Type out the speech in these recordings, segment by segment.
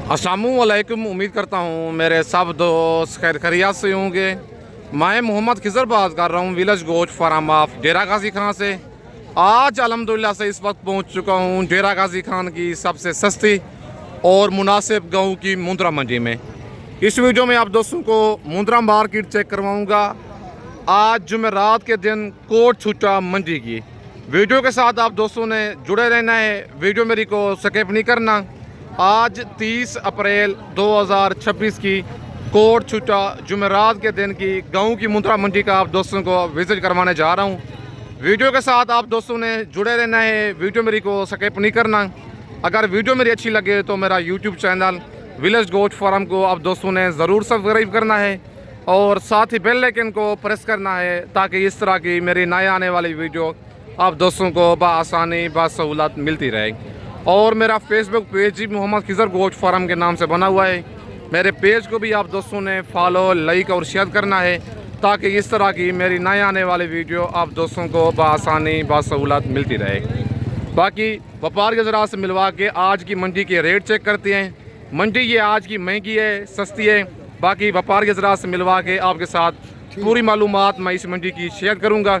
अस्सलामुअलैकुम। उम्मीद करता हूँ मेरे सब दोस्त खैर खैरियत से होंगे। मैं मोहम्मद खिज़र बात कर रहा हूँ विलेज गोश्त फार्म ऑफ डेरा गाजी खान से। आज अल्हम्दुलिल्लाह से इस वक्त पहुँच चुका हूँ डेरा गाजी खान की सबसे सस्ती और मुनासिब गाँव की मुंद्रा मंडी में। इस वीडियो में आप दोस्तों को मुंद्रा मार्केट चेक करवाऊँगा आज जुमेरात के दिन कोट छुट्टा मंडी की। वीडियो के साथ आप दोस्तों ने जुड़े रहना है, वीडियो मेरी को स्किप नहीं करना। आज 30 अप्रैल 2026 की कोट छुट्टा जुमेरात के दिन की गाँव की मुंद्रा मंडी का आप दोस्तों को विज़िट करवाने जा रहा हूँ। वीडियो के साथ आप दोस्तों ने जुड़े रहना है, वीडियो मेरी को स्किप नहीं करना। अगर वीडियो मेरी अच्छी लगे तो मेरा यूट्यूब चैनल विलेज गोश्त फार्म को आप दोस्तों ने ज़रूर सब्सक्राइब करना है और साथ ही बेल आइकन को प्रेस करना है ताकि इस तरह की मेरी नए आने वाली वीडियो आप दोस्तों को बआसानी बासहूलत मिलती रहे। और मेरा फेसबुक पेज भी मोहम्मद खिज़र गोश्त फार्म के नाम से बना हुआ है। मेरे पेज को भी आप दोस्तों ने फॉलो, लाइक और शेयर करना है ताकि इस तरह की मेरी नए आने वाली वीडियो आप दोस्तों को बआसानी बासहूलत मिलती रहे। बाकी व्यापार के ज़रा से मिलवा के आज की मंडी के रेट चेक करते हैं। मंडी ये आज की महंगी है, सस्ती है। बाकी व्यापार के ज़रा से मिलवा के आपके साथ पूरी मालूमात मैं इस मंडी की शेयर करूँगा।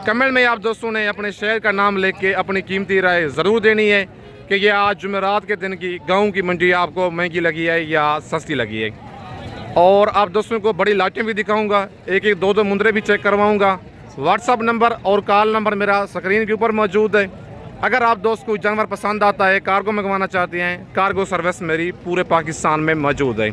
कमेंट में आप दोस्तों ने अपने शहर का नाम लिख के अपनी कीमती राय ज़रूर देनी है कि ये आज जुमेरात के दिन की गाँव की मंडी आपको महंगी लगी है या सस्ती लगी है। और आप दोस्तों को बड़ी लाटें भी दिखाऊंगा, एक एक दो मुंद्रे भी चेक करवाऊंगा। व्हाट्सअप नंबर और कॉल नंबर मेरा स्क्रीन के ऊपर मौजूद है। अगर आप दोस्त को जानवर पसंद आता है, कार्गो मंगवाना चाहते हैं, कार्गो सर्विस मेरी पूरे पाकिस्तान में मौजूद है।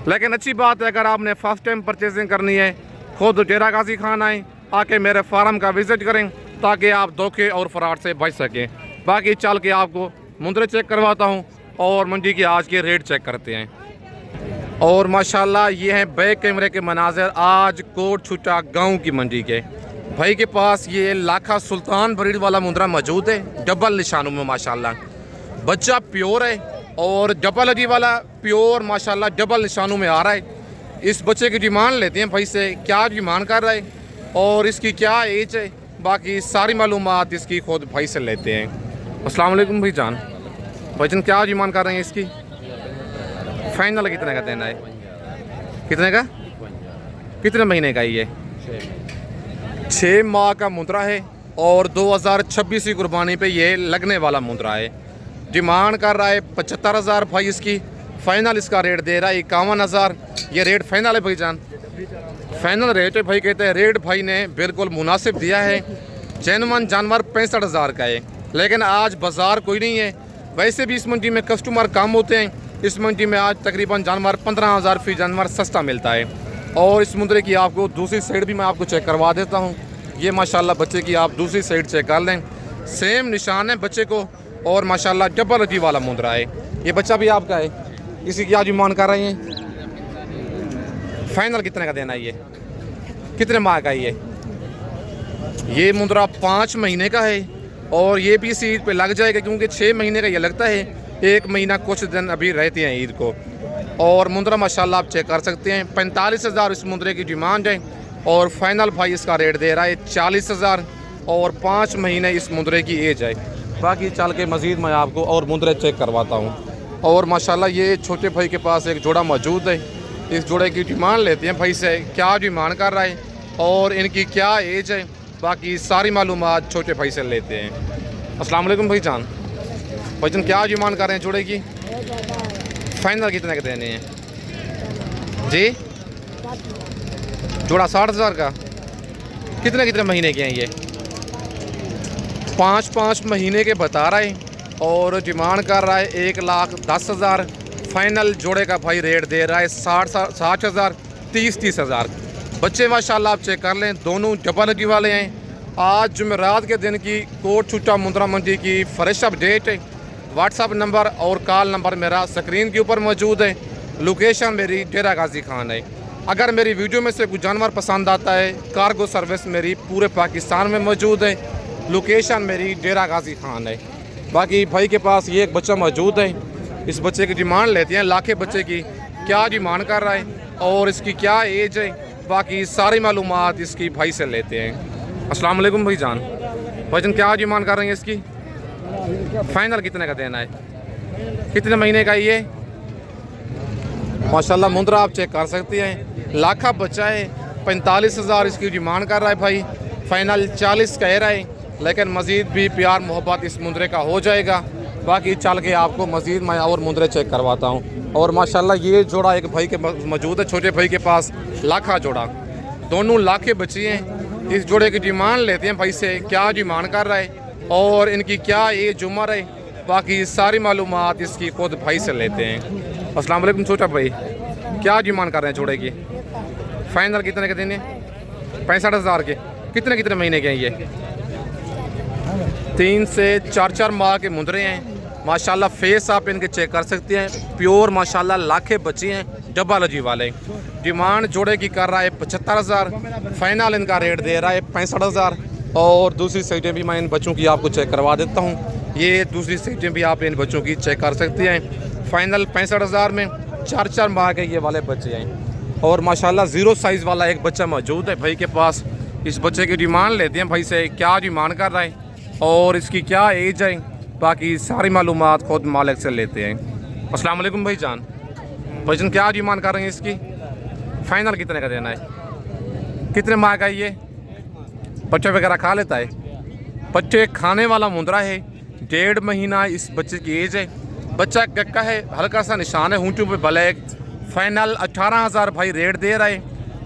लेकिन अच्छी बात है अगर आपने फर्स्ट टाइम परचेजिंग करनी है, खुद डेरा गाजी खान आएँ, आके मेरे फार्म का विज़िट करें ताकि आप धोखे और फ्रॉड से बच सकें। बाकी चल के आपको मुंद्रे चेक करवाता हूं और मंडी के आज के रेट चेक करते हैं। और माशाल्लाह ये हैं बैक कैमरे के मनाज़र आज कोट छुट्टा गांव की मंडी के। भाई के पास ये लाखा सुल्तान ब्रीड वाला मुंद्रा मौजूद है, डबल निशानों में माशाल्लाह। बच्चा प्योर है और डबल अडी वाला प्योर माशाल्लाह डबल निशानों में आ रहा है। इस बच्चे की डिमांड लेते हैं भाई से, क्या डिमांड कर रहा है और इसकी क्या एज है, बाकी सारी मालूमात इसकी खुद भाई से लेते हैं। अस्सलाम वालेकुम भाई जान। भाईजान क्या डिमांड कर रहे हैं इसकी? फाइनल कितने का देना है? कितने का? कितने महीने का ये? 6 माह का मुंद्रा है और 2026 की कुर्बानी पे ये लगने वाला मुंद्रा है। डिमांड कर रहा है 75,000 भाई इसकी। फाइनल इसका रेट दे रहा है 51,000। ये रेट फाइनल है भाईजान, फाइनल रेट है। भाई कहते हैं रेट भाई ने बिल्कुल मुनासिब दिया है। जेन्युइन जानवर 65,000 का है, लेकिन आज बाज़ार कोई नहीं है। वैसे भी इस मंडी में कस्टमर कम होते हैं। इस मंडी में आज तकरीबन जानवर 15,000 फी जानवर सस्ता मिलता है। और इस मुंद्रे की आपको दूसरी साइड भी मैं आपको चेक करवा देता हूँ। ये माशाल्लाह बच्चे की आप दूसरी साइड चेक कर लें, सेम निशान है बच्चे को और माशाल्लाह डबल अजी वाला मुंद्रा है। ये बच्चा भी आपका है, इसी की आज डिमांड कर रहे हैं। फाइनल कितने का देना है? ये कितने माह का है? ये मुंद्रा 5 महीने का है और ये भी इसी ईद पे लग जाएगा क्योंकि 6 महीने का ये लगता है। 1 महीना कुछ दिन अभी रहते हैं ईद को। और मुंद्रा माशाल्लाह आप चेक कर सकते हैं। 45,000 इस मुंद्रे की डिमांड है और फाइनल भाई इसका रेट दे रहा है 40,000 और 5 महीने इस मुंद्रे की एज है। बाकी चल के मज़ीद मैं आपको और मुंद्रे चेक करवाता हूँ। और माशाल्लाह ये छोटे भाई के पास एक जोड़ा मौजूद है। इस जोड़े की डिमांड लेते हैं भाई से, क्या डिमांड कर रहा है और इनकी क्या एज है, बाकी सारी मालूमात छोटे भाई से लेते हैं। अस्सलाम वालेकुम भाई जान। भाईजान क्या डिमांड कर रहे हैं जोड़े की? फाइनल कितने के देने हैं जी? जोड़ा 60,000 का। कितने कितने महीने के हैं ये? 5 महीने के बता रहा है और डिमांड कर रहा है 1,10,000। फाइनल जोड़े का भाई रेट दे रहा है 60,000, 30,000। बच्चे माशाल्लाह आप चेक कर लें, दोनों डबल अडी वाले हैं। आज जुमेरात के दिन की कोट छुट्टा मुंद्रा मंडी की फ्रेश अपडेट है। व्हाट्सअप नंबर और कॉल नंबर मेरा स्क्रीन के ऊपर मौजूद है। लोकेशन मेरी डेरा गाजी खान है। अगर मेरी वीडियो में से कुछ जानवर पसंद आता है, कार्गो सर्विस मेरी पूरे पाकिस्तान में मौजूद है। लोकेशन मेरी डेरा गाजी खान है। बाकी भाई के पास ये एक बच्चा मौजूद है। इस बच्चे की डिमांड लेते हैं, लाखे बच्चे की क्या डिमांड कर रहा है और इसकी क्या एज है, बाकी सारी मालूमात इसकी भाई से लेते हैं। अस्सलाम वालेकुम भाई जान। भाईजान क्या डिमांड कर रहे हैं इसकी? फाइनल कितने का देना है? कितने महीने का ये? माशाल्लाह मुंद्रा आप चेक कर सकते हैं, लाखा बच्चा है। 45,000 इसकी डिमांड कर रहा है भाई, फाइनल 40 कह रहा है, लेकिन मज़ीद भी प्यार मोहब्बत इस मुंद्रे का हो जाएगा। बाकी चल के आपको मज़ीद मैं और मुंद्रे चेक करवाता हूँ। और माशाल्लाह ये जोड़ा एक भाई के मौजूद है, छोटे भाई के पास, लाखा जोड़ा, दोनों लाखे बच्चे हैं। इस जोड़े की डिमांड लेते हैं भाई से, क्या डिमांड कर रहा है और इनकी क्या एज उम्र है, बाकी सारी मालूमात इसकी खुद भाई से लेते हैं। अस्सलाम वालेकुम छोटा भाई, क्या डिमांड कर रहे हैं जोड़े की? फाइनल कितने के देने? 65,000 के। कितने कितने महीने के हैं ये? 3 से 4 माह के मुंदरे हैं। माशाल्लाह फेस आप इनके चेक कर सकते हैं, प्योर माशाल्लाह लाखे बच्चे हैं, डबल अजी वाले। डिमांड जोड़े की कर रहा है 75,000, फाइनल इनका रेट दे रहा है 65,000। और दूसरी साइडें भी मैं इन बच्चों की आपको चेक करवा देता हूँ। ये दूसरी साइडें भी आप इन बच्चों की चेक कर सकते हैं। फाइनल 65,000 में 4 माह के ये वाले बच्चे हैं। और माशाल्लाह ज़ीरो साइज़ वाला एक बच्चा मौजूद है भाई के पास। इस बच्चे की डिमांड लेते हैं भाई से, क्या डिमांड कर रहा है और इसकी क्या एज है, बाकी सारी मालूमात खुद मालिक से लेते हैं। अस्सलाम वालेकुम भाई जान, भाईजान क्या डिमांड कर रहे हैं इसकी? फाइनल कितने का देना है? कितने माह का ये? बच्चे वगैरह खा लेता है? बच्चे खाने वाला मुंदरा है, 1.5 महीना इस बच्चे की एज है। बच्चा कक्का है, हल्का सा निशान है होंठों पे ब्लैक। फाइनल 18,000 भाई रेट दे रहा है।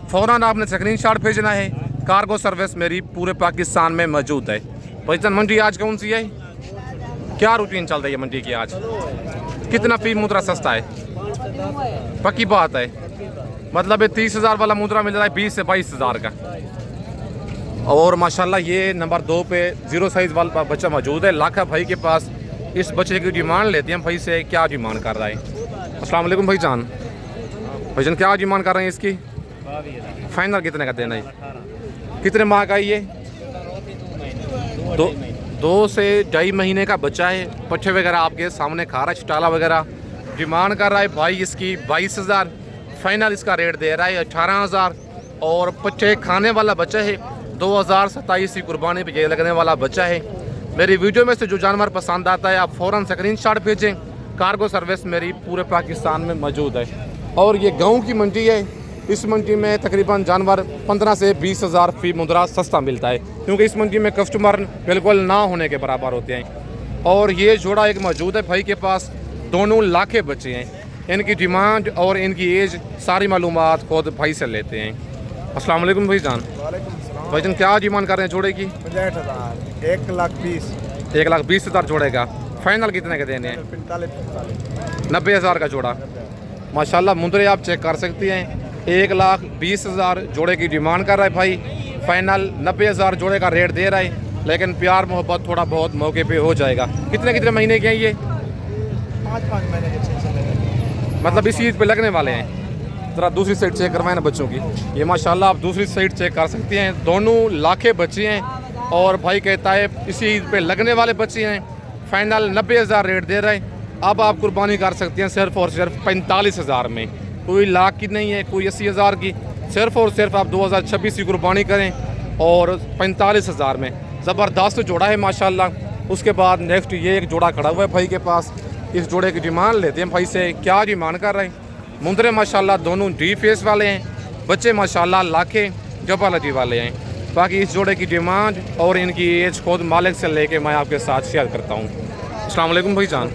फ़ौरन आपने स्क्रीनशॉट भेजना है। कार्गो सर्विस मेरी पूरे पाकिस्तान में मौजूद है। भाईजान मंडी आज कौन सी है? क्या रूटीन चल रही है मंडी की आज? कितना फी मुद्रा सस्ता है? पक्की बात है, मतलब 30,000 वाला मुद्रा मिल रहा है 20 से 22,000 का। और माशाल्लाह ये नंबर 2 पे ज़ीरो साइज़ वाला बच्चा मौजूद है, लाखा भाई के पास। इस बच्चे की डिमांड लेते हैं भाई से, क्या डिमांड कर रहा है? अस्सलाम वालेकुम भाई जान, भाईजान क्या डिमांड कर रहे हैं इसकी? फाइनल कितने का देना है? कितने माह का ये? 2 से 2.5 महीने का बच्चा है। पट्ठे वगैरह आपके सामने खा रहा है, छटाला वगैरह। डिमांड कर रहा है भाई इसकी 22,000, फाइनल इसका रेट दे रहा है 18,000। और पट्ठे खाने वाला बच्चा है, 2027 की कुर्बानी पे ये लगने वाला बच्चा है। मेरी वीडियो में से जो जानवर पसंद आता है आप फ़ौरन स्क्रीनशॉट भेजें। कार्गो सर्विस मेरी पूरे पाकिस्तान में मौजूद है। और ये गाँव की मंडी है, इस मंडी में तकरीबन जानवर 15 से 20,000 फी मुद्रा सस्ता मिलता है, क्योंकि इस मंडी में कस्टमर बिल्कुल ना होने के बराबर होते हैं। और ये जोड़ा एक मौजूद है भाई के पास, दोनों लाखे बच्चे हैं। इनकी डिमांड और इनकी एज सारी मालूमात खुद भाई से लेते हैं। अस्सलाम वालेकुम भाई जान, भाईजान क्या डिमांड कर रहे हैं जोड़े की? 65,000, 1,20,000। 1,20,000 जोड़े का। फाइनल कितने के देने हैं? 90,000 का जोड़ा। माशाल्लाह मुंदरे आप चेक कर सकते हैं, 1,20,000 जोड़े की डिमांड कर रहा है भाई। फाइनल 90,000 जोड़े का रेट दे रहा है, लेकिन प्यार मोहब्बत थोड़ा बहुत मौके पे हो जाएगा। कितने कितने महीने के हैं ये? 5 महीने के, मतलब इस ईद पे लगने वाले हैं। ज़रा दूसरी साइड चेक करवाएं ना बच्चों की। ये माशाल्लाह आप दूसरी साइड चेक कर सकते हैं, दोनों लाखे बच्चे हैं। और भाई कहता है इसी ईद पे लगने वाले बच्चे हैं। फाइनल 90,000 रेट दे रहे हैं। अब आप कुर्बानी कर सकते हैं सिर्फ और सिर्फ 45,000 में। कोई लाख की नहीं है, कोई 80,000 की। सिर्फ और सिर्फ आप 2026 की कुर्बानी करें और 45,000 में ज़बरदस्त जोड़ा है माशाल्लाह। उसके बाद नेक्स्ट ये एक जोड़ा खड़ा हुआ है भाई के पास। इस जोड़े की डिमांड लेते हैं भाई से, क्या डिमांड कर रहे हैं? मुंदरे माशाल्लाह दोनों डी फेस वाले हैं, बच्चे माशाल्लाह लाखे जबल अजी वाले हैं। बाकी इस जोड़े की डिमांड और इनकी एज खुद मालिक से लेके मैं आपके साथ शेयर करता हूँ। अस्सलाम वालेकुम भाई जान,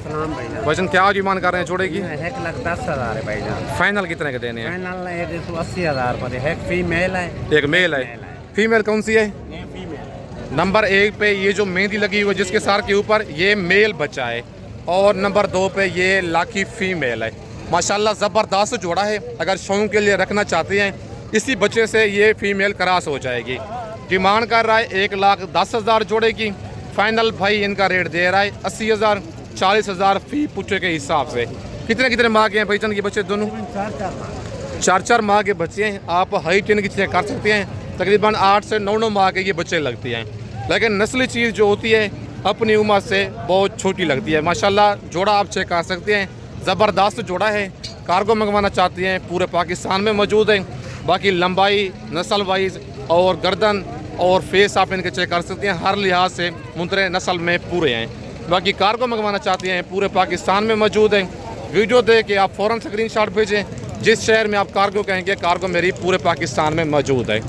भाईजान क्या डिमांड कर रहे हैं जोड़े की? 1,10,000 है भाईजान। फाइनल कितने के देने हैं? फाइनल 1,80,000 पर है। एक फीमेल है, एक मेल है। फीमेल कौन सी है? नंबर 1 पे ये जो मेहंदी लगी हुई है जिसके सर के ऊपर, ये मेल बच्चा है। और नंबर 2 पे ये लाखी फीमेल है। माशाल्लाह ज़बरदस्त जोड़ा है। अगर शौक के लिए रखना चाहते हैं, इसी बच्चे से ये फीमेल क्रॉस हो जाएगी। डिमांड कर रहा है 1,10,000 जोड़े की। फाइनल भाई इनका रेट दे रहा है 80,000, 40,000 फी पुट्ठे के हिसाब से। कितने कितने माह के हैं भाईजान के बच्चे? दोनों 4 माह के बच्चे हैं। आप हाइट इनकी चेक कर सकते हैं, तकरीबन 8 से 9 माह के ये बच्चे लगते हैं। लेकिन नस्ली चीज़ जो होती है अपनी उम्र से बहुत छोटी लगती है। माशाल्लाह जोड़ा आप चेक कर सकते हैं, ज़बरदस्त जोड़ा है। कार्गो मंगवाना चाहते हैं पूरे पाकिस्तान में मौजूद है। बाकी लंबाई, नस्ल वाइज और गर्दन और फेस आप इनके चेक कर सकते हैं। हर लिहाज से मुंतरे नस्ल में पूरे हैं। बाकी कार्गो मंगवाना चाहते हैं पूरे पाकिस्तान में मौजूद है। वीडियो देख के आप फ़ौरन स्क्रीनशॉट भेजें। जिस शहर में आप कार्गो कहेंगे, कार्गो मेरी पूरे पाकिस्तान में मौजूद है।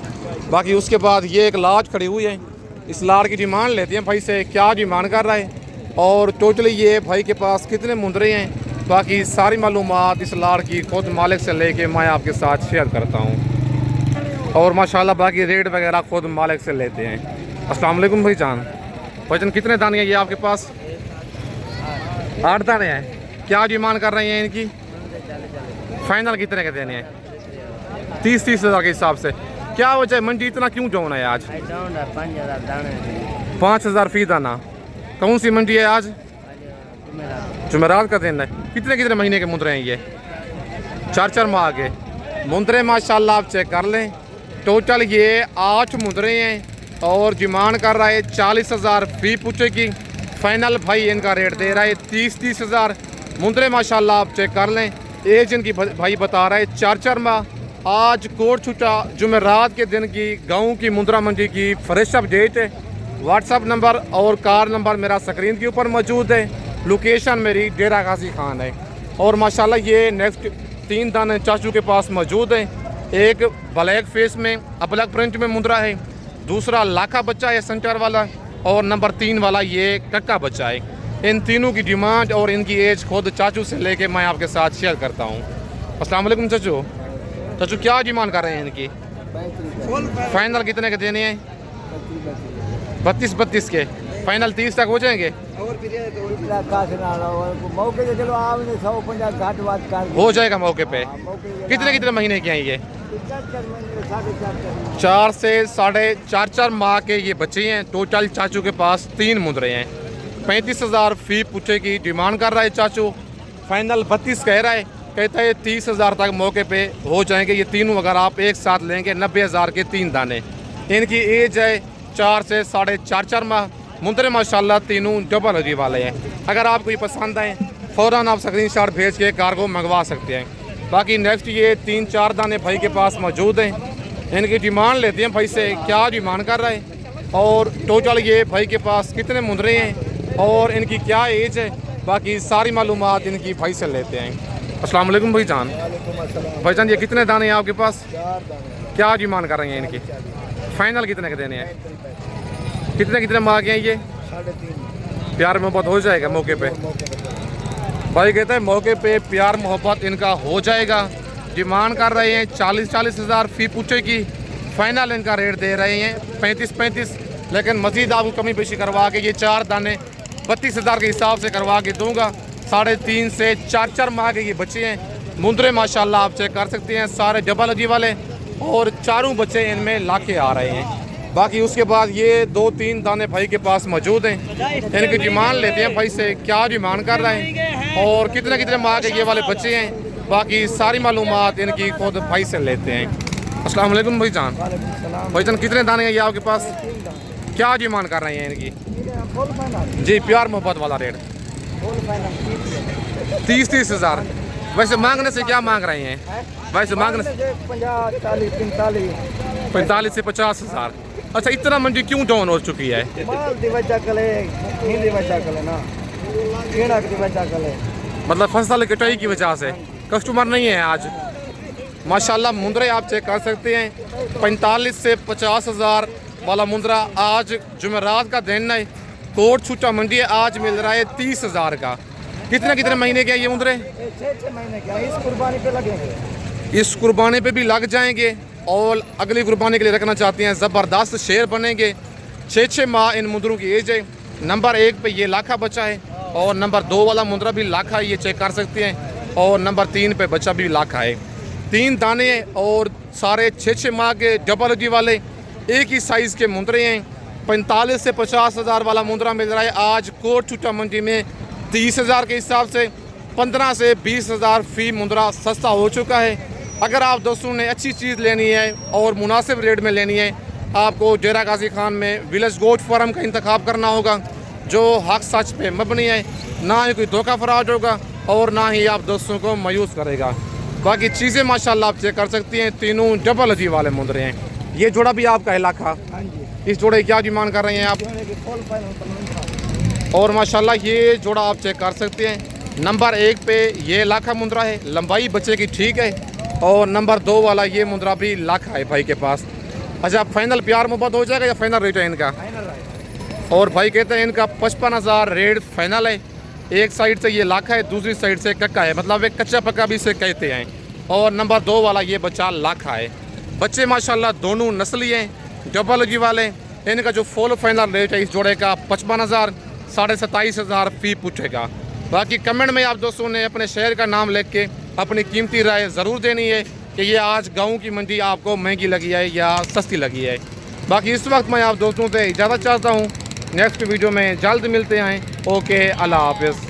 बाकी उसके बाद ये एक लाट खड़ी हुई है, इस लाट की डिमांड लेते हैं भाई से, क्या डिमांड कर रहा है और टोटली ये भाई के पास कितने मुंदरे हैं। बाकी सारी मालूमात इस लाट की खुद मालिक से लेके मैं आपके साथ शेयर करता हूँ और माशाल्लाह बाकी रेट वगैरह खुद मालिक से लेते हैं। अस्सलाम वालेकुम भाई जान। भाईजान कितने दाने हैं ये आपके पास? 8 दाने हैं। क्या डिमांड कर रहे हैं इनकी? फाइनल कितने के देने हैं? 30-30 हज़ार के हिसाब से। क्या वजह है मंडी इतना क्यों डाउन है आज? 5,000 फी दाना। कौन सी मंडी है आज? जुमेरात का दिन है। कितने कितने महीने के मुंदरे हैं ये? 4-4 माह के मुंदरे माशाल्लाह आप चेक कर लें। टोटल ये 8 मुंदरे हैं और डिमांड कर रहा है 40,000 फी पूछे की। फाइनल भाई इनका रेट दे रहा है 30-30 हज़ार। मुंदरे माशाल्लाह आप चेक कर लें। एज इनकी भाई बता रहा है 4-4 माह। आज कोट छुट्टा जुमेरात के दिन की गाँव की मुंद्रा मंडी की फ्रेश अपडेट है। व्हाट्सअप नंबर और कार नंबर मेरा स्क्रीन के ऊपर मौजूद है। लोकेशन मेरी डेरा गाजी खान है और माशाल्लाह ये नेक्स्ट 3 दाने चाचू के पास मौजूद है। एक ब्लैक फेस में ब्लैक प्रिंट में मुंद्रा है, दूसरा लाखा बच्चा है सेंटर वाला और नंबर 3 वाला ये कक्का बच्चा है। इन तीनों की डिमांड और इनकी एज खुद चाचू से लेके मैं आपके साथ शेयर करता हूँ। अस्सलाम वालेकुम चाचू। चाचू क्या डिमांड कर रहे हैं इनकी? फाइनल कितने के देने हैं? 32 के। फाइनल 30 तक हो जाएंगे? हो जाएगा मौके पे। कितने कितने महीने के हैं ये? 4 से 4.5 माह के ये बच्चे हैं। टोटल चाचू के पास 3 मुंदरे हैं। 35,000 फी पूछे की डिमांड कर रहा है चाचू। फाइनल 32 कह रहा है, कहता है 30,000 तक मौके पे हो जाएंगे ये तीनों। अगर आप एक साथ लेंगे 90,000 के 3 दाने। इनकी एज है 4 से 4.5 माह। मुंदरे माशाल्लाह तीनों डबल हजी वाले हैं। अगर आपको ये पसंद आए फ़ौरन आप स्क्रीनशॉट भेज के कार्गो मंगवा सकते हैं। बाकी नेक्स्ट ये 3-4 दाने भाई के पास मौजूद हैं। इनकी डिमांड लेते हैं भाई से, क्या डिमांड कर रहा है और टोटल ये भाई के पास कितने मुंदरे हैं और इनकी क्या एज है। बाकी सारी मालूमात इनकी भाई से लेते हैं। अस्सलाम वालेकुम भाई जान। भाईजान ये कितने दाने हैं आपके पास? 4 दाने। क्या डिमांड कर रहे हैं इनकी? फाइनल कितने के देने हैं? कितने कितने माह के हैं ये? 3.5। प्यार मोहब्बत हो जाएगा मौके पे? भाई कहते हैं मौके पे प्यार मोहब्बत इनका हो जाएगा। डिमांड कर रहे हैं 40-40 हज़ार फी पूछे की। फाइनल इनका रेट दे रहे हैं 35-35, लेकिन मज़ीद आपको कमी पेशी करवा के ये 4 दाने 32,000 के हिसाब से करवा के दूंगा। 3.5 से 4-4 माह के ये बच्चे हैं। मुंदरे माशाल्लाह आप चेक कर सकते हैं, सारे डबल अजी वाले और चारों बच्चे इनमें लाखे आ रहे हैं। बाकी उसके बाद ये 2-3 दाने भाई के पास मौजूद हैं। इनकी डिमांड लेते हैं भाई से, क्या डिमांड कर रहे हैं और कितने कितने माह के ये वाले बच्चे हैं। बाकी सारी मालूमात इनकी खुद भाई से लेते हैं। अस्सलाम वालेकुम भाई जान। भाई जान कितने दाने हैं ये आपके पास? क्या डिमांड कर रहे हैं इनकी? जी प्यार मोहब्बत वाला रेट 30-30 हज़ार। वैसे मांगने से क्या मांग रहे हैं? वैसे मांगने से 45 से 50 हज़ार। अच्छा इतना मंडी क्यों डाउन हो चुकी है? मतलब फसल कटाई की वजह से कस्टमर नहीं है आज। माशाल्लाह मुंदरे आप चेक कर सकते हैं 45 से 50 हज़ार वाला मुंदरा आज जुमेरात का दिन है। कोट छुट्टा मंडी है, आज मिल रहा है 30 हज़ार का। कितने कितने महीने के ये मुंदरे? 6 महीने के। इस कुर्बानी पे लगेंगे। इस कुर्बानी पे भी लग जाएंगे और अगली कुर्बानी के लिए रखना चाहते हैं ज़बरदस्त शेर बनेंगे। 6-6 माह इन मुंदरों की एज है। नंबर 1 पे ये लाखा बच्चा है और नंबर 2 वाला मुंदरा भी लाखा है, ये चेक कर सकते हैं और नंबर 3 पे बच्चा भी लाखा है। 3 दाने और सारे 6-6 माह के डबल अजी वाले एक ही साइज़ के मुंदरे हैं। 45 से 50 हज़ार वाला मुंदरा मिल रहा है आज कोट छुट्टा मंडी में 30 हज़ार के हिसाब से। 15 से 20 हज़ार फी मुंदरा सस्ता हो चुका है। अगर आप दोस्तों ने अच्छी चीज़ लेनी है और मुनासिब रेट में लेनी है, आपको डेरा गाजी खान में विलेज गोट फार्म का इंतखाब करना होगा, जो हक सच पे मबनी है। ना ही कोई धोखा फराज होगा और ना ही आप दोस्तों को मायूस करेगा। बाकी चीज़ें माशाल्लाह आप चेक कर सकती हैं, तीनों डबल अजी वाले मुंदरे हैं। ये जोड़ा भी आपका है लाखा। इस जोड़े की क्या डिमांड कर रहे हैं आप? और माशाल्लाह ये जोड़ा आप चेक कर सकते हैं। नंबर 1 पे ये लाखा मुंदरा है, लंबाई बच्चे की ठीक है और नंबर 2 वाला ये मुंद्रा भी लाख है भाई के पास। अच्छा, फाइनल प्यार मोहब्बत हो जाएगा या फाइनल रेट है इनका? और भाई कहते हैं इनका 55,000 रेट फाइनल है। एक साइड से ये लाख है, दूसरी साइड से कक्का है, मतलब एक कच्चा पक्का भी इसे कहते हैं। और नंबर 2 वाला ये बच्चा लाख है। बच्चे माशाल्लाह दोनों नस्ली हैं, डबल जी वाले। इनका जो फुल फाइनल रेट है इस जोड़े का 55,000, 27,500 फी पूछेगा। बाकी कमेंट में आप दोस्तों ने अपने शहर का नाम लिख के अपनी कीमती राय ज़रूर देनी है कि ये आज गाँव की मंडी आपको महंगी लगी है या सस्ती लगी है। बाकी इस वक्त मैं आप दोस्तों से इजाज़त चाहता हूँ। नेक्स्ट वीडियो में जल्द मिलते हैं। ओके, अल्लाह हाफ़िज़।